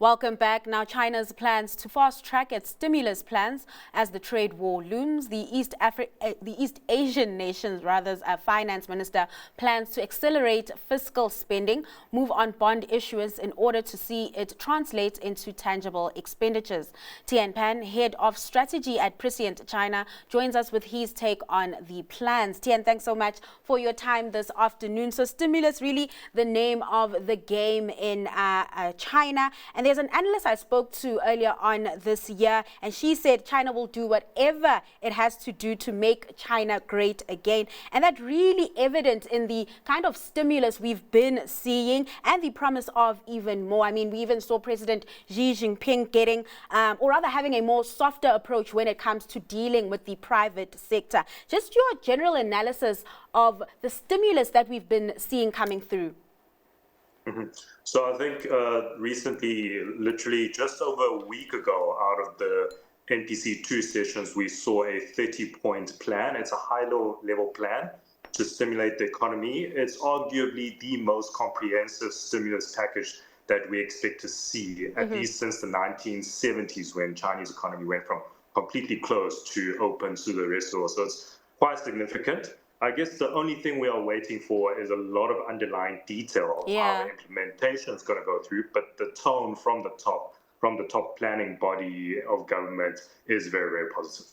Welcome back. Now, China's plans to fast-track its stimulus plans as the trade war looms. The East Asian nations, finance minister plans to accelerate fiscal spending, move on bond issuance in order to see it translate into tangible expenditures. Tian Pan, head of strategy at Prescient China, joins us with his take on the plans. Tian, thanks so much for your time this afternoon. So, stimulus really the name of the game in China. And there's an analyst I spoke to earlier on this year, and she said China will do whatever it has to do to make China great again. And that's really evident in the kind of stimulus we've been seeing and the promise of even more. I mean, we even saw President Xi Jinping getting, or rather having a more softer approach when it comes to dealing with the private sector. Just your general analysis of the stimulus that we've been seeing coming through. So I think recently, literally just over a week ago, out of the NPC2 sessions, we saw a 30-point plan. It's a high-level plan to stimulate the economy. It's arguably the most comprehensive stimulus package that we expect to see, at least since the 1970s, when Chinese economy went from completely closed to open to the rest of the world. So it's quite significant. I guess the only thing we are waiting for is a lot of underlying detail of how the implementation is going to go through. But the tone from the top planning body of government is very, very positive.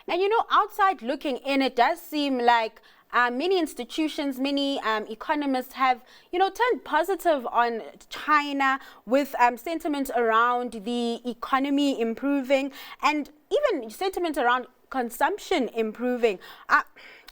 And you know, outside looking in, it does seem like many institutions, many economists have, turned positive on China with sentiment around the economy improving and even sentiment around consumption improving.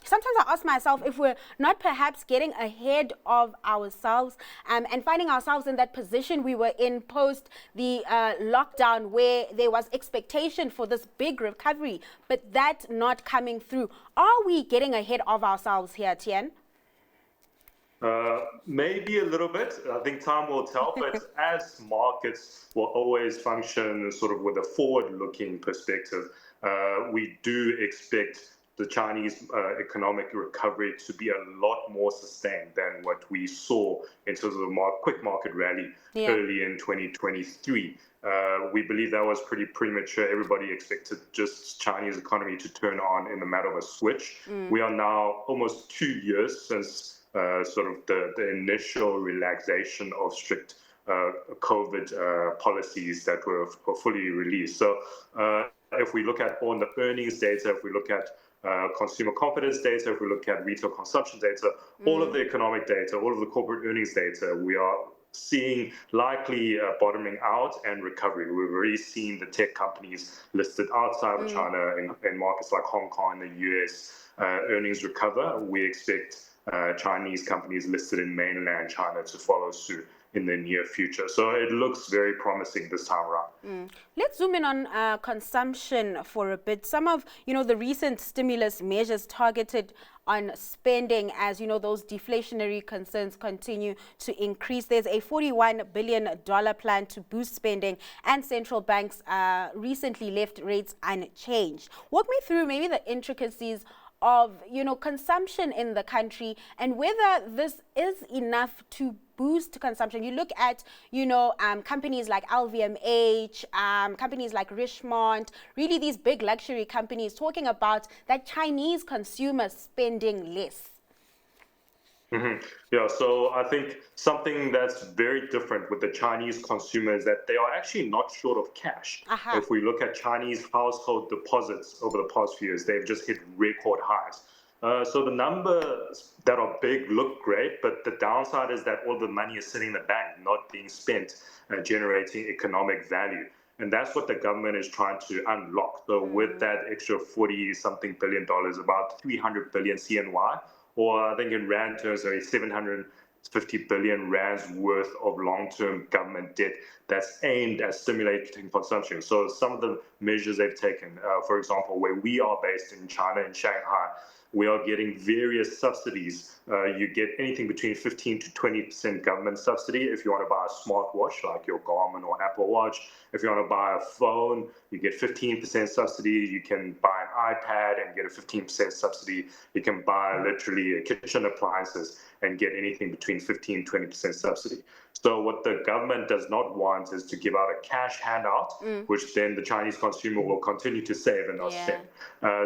Sometimes I ask myself if we're not perhaps getting ahead of ourselves and finding ourselves in that position we were in post the lockdown, where there was expectation for this big recovery, but that not coming through. Are we getting ahead of ourselves here, Tian? Maybe a little bit. I think time will tell, but as markets will always function sort of with a forward-looking perspective, we do expect the Chinese economic recovery to be a lot more sustained than what we saw in terms of a quick market rally early in 2023. We believe that was pretty premature. Everybody expected just Chinese economy to turn on in the matter of a switch. We are now almost 2 years since sort of the initial relaxation of strict COVID policies that were fully released. So if we look at on the earnings data, if we look at consumer confidence data, if we look at retail consumption data, all of the economic data, all of the corporate earnings data, we are seeing likely bottoming out and recovery. We've already seen the tech companies listed outside of China in markets like Hong Kong and the US earnings recover. We expect Chinese companies listed in mainland China to follow suit in the near future. So it looks very promising this time around. Let's zoom in on consumption for a bit. Some of, the recent stimulus measures targeted on spending as, those deflationary concerns continue to increase. There's a $41 billion plan to boost spending, and central banks recently left rates unchanged. Walk me through maybe the intricacies of, consumption in the country and whether this is enough to boost consumption. You look at, companies like LVMH, companies like Richemont, really these big luxury companies talking about that Chinese consumers spending less. Yeah, so I think something that's very different with the Chinese consumer is that they are actually not short of cash. If we look at Chinese household deposits over the past few years, they've just hit record highs. So the numbers that are big look great, but the downside is that all the money is sitting in the bank, not being spent, generating economic value. And that's what the government is trying to unlock. So with that extra 40-something billion dollars, about 300 billion CNY, or I think in Rand terms, 750 billion Rands worth of long-term government debt that's aimed at stimulating consumption. So some of the measures they've taken, for example, where we are based in China, in Shanghai, we are getting various subsidies. You get anything between 15 to 20% government subsidy if you want to buy a smartwatch like your Garmin or Apple Watch. If you want to buy a phone, you get 15% subsidy. You can buy an iPad and get a 15% subsidy. You can buy literally kitchen appliances and get anything between 15 and 20% subsidy. So what the government does not want is to give out a cash handout, which then the Chinese consumer will continue to save and not spend.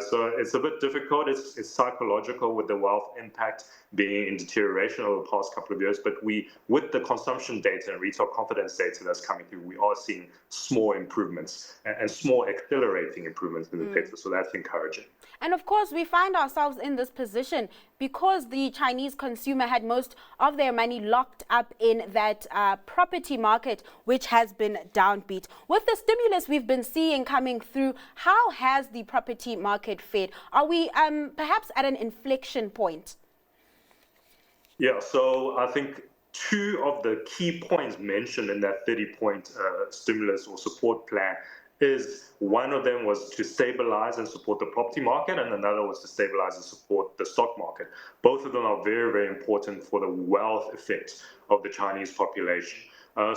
So it's a bit difficult. It's psychological with the wealth impact being in deterioration over the past couple of years. But with the consumption data and retail confidence data that's coming through, we are seeing small improvements and small accelerating improvements in the data. So that's encouraging. And of course, we find ourselves in this position because the Chinese consumer had most of their money locked up in that property market, which has been downbeat. With the stimulus we've been seeing coming through, how has the property market fared? Are we perhaps at an inflection point? Yeah, so I think two of the key points mentioned in that 30-point stimulus or support plan is one of them was to stabilize and support the property market, and another was to stabilize and support the stock market. Both of them are very, very important for the wealth effect of the Chinese population.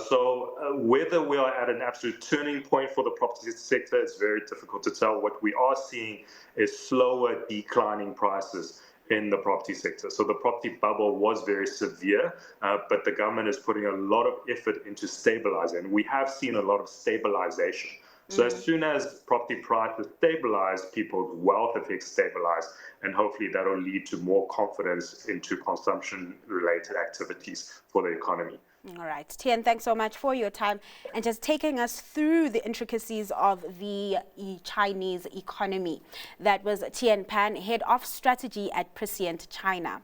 So whether we are at an absolute turning point for the property sector is very difficult to tell. What we are seeing is slower declining prices in the property sector. So the property bubble was very severe, but the government is putting a lot of effort into stabilizing. And we have seen a lot of stabilization. So as soon as property prices stabilize, people's wealth effects stabilize, and hopefully that will lead to more confidence into consumption-related activities for the economy. All right. Tian, thanks so much for your time and just taking us through the intricacies of the Chinese economy. That was Tian Pan, Head of Strategy at Prescient China.